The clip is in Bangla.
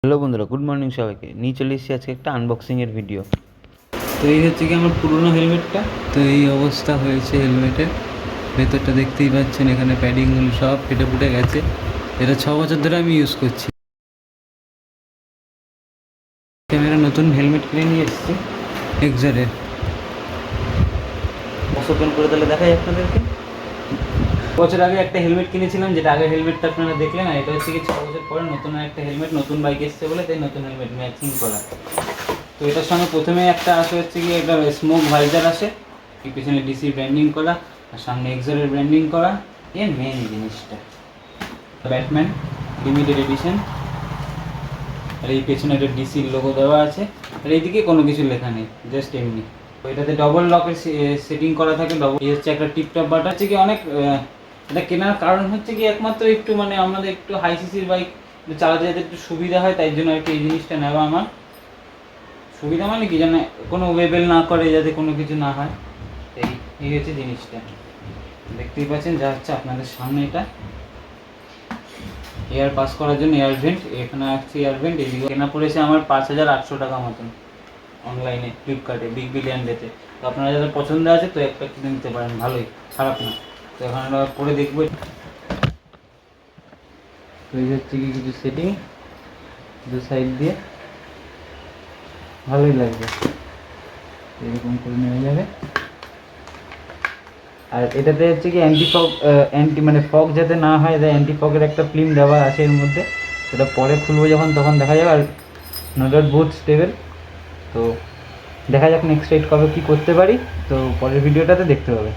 হ্যালো বন্ধুরা, গুড মর্নিং সবাইকে। নিয়ে চলে এসেছি আজকে একটা আনবক্সিংয়ের ভিডিও। তো এই হচ্ছে কি আমার পুরনো হেলমেটটা। তো এই অবস্থা হয়েছে হেলমেটের ভেতরটা, দেখতেই পাচ্ছেন এখানে প্যাডিংগুলো সব ফেটে ফুটে গেছে। এটা 6 বছর ধরে আমি ইউজ করছি। ক্যামেরা নতুন হেলমেট কিনে নিয়ে এসেছি এক্সারের। ওপেন করে তাহলে দেখাই আপনাদেরকে। বছর আগে একটা হেলমেট কিনেছিলাম, যেটা আগের হেলমেটটা আপনারা দেখলেন, আর এটা হচ্ছে কি 6 বছর পরে নতুন একটা হেলমেট, নতুন বাইক এসছে বলে তাই নতুন হেলমেট ম্যাচিং করা। তো এটার সঙ্গে প্রথমে একটা আসে হচ্ছে কি একটা স্মোক ভাইজার আসে, পিছনে ডিসি ব্র্যান্ডিং করা আর সামনে এক্সারের ব্র্যান্ডিং করা। এর মেন জিনিসটা ব্যাটম্যান লিমিটেড এডিশন, আর এই পেছনে একটা ডিসির লোগো দেওয়া আছে, আর এইদিকে কোনো কিছু লেখা নেই, জাস্ট এমনি। তো এটাতে ডবল লকের সেটিং করা থাকে। ডবল এই হচ্ছে একটা টিপটপ বাটা। হচ্ছে কি অনেক এটা কেনার কারণ হচ্ছে কি একমাত্র একটু মানে আমাদের একটু হাই সিসির বাইক চালাতে যাতে একটু সুবিধা হয়, তাই জন্য আর কি এই জিনিসটা নেওয়া। আমার সুবিধা মানে কি জানে, কোনো ওয়েবেল না করে, যাতে কোনো কিছু না হয়। এই হচ্ছে জিনিসটা, দেখতেই পাচ্ছেন যা হচ্ছে আপনাদের সামনে। এটা এয়ার পাস করার জন্য এয়ার ভেন্ট, এখানে আসছে এয়ার ভেন্ট। এদিকে কেনা পড়েছে আমার 5800 টাকা মতন অনলাইনে, ফ্লিপকার্টে, বিগ বিলিয়ন ডেতে। তো আপনারা যাদের পছন্দ আছে তো একটা কিনে নিতে পারেন, ভালোই, খারাপ না। তো এখন আমরা পরে দেখবো। তো এই হচ্ছে কি কিছু সেটিং দু সাইড দিয়ে, ভালোই লাগবে, এরকম করে নেওয়া যাবে। আর এটাতে হচ্ছে কি অ্যান্টি ফগ, মানে ফগ যাতে না হয়, তাই অ্যান্টি ফগের একটা ফিল্ম দেওয়া আছে এর মধ্যে। সেটা পরে খুলবো যখন, তখন দেখা যাবে। Are not boot stable. তো দেখা যাক নেক্সট রাইড কবে কী করতে পারি, তো পরের ভিডিওটাতে দেখতে হবে।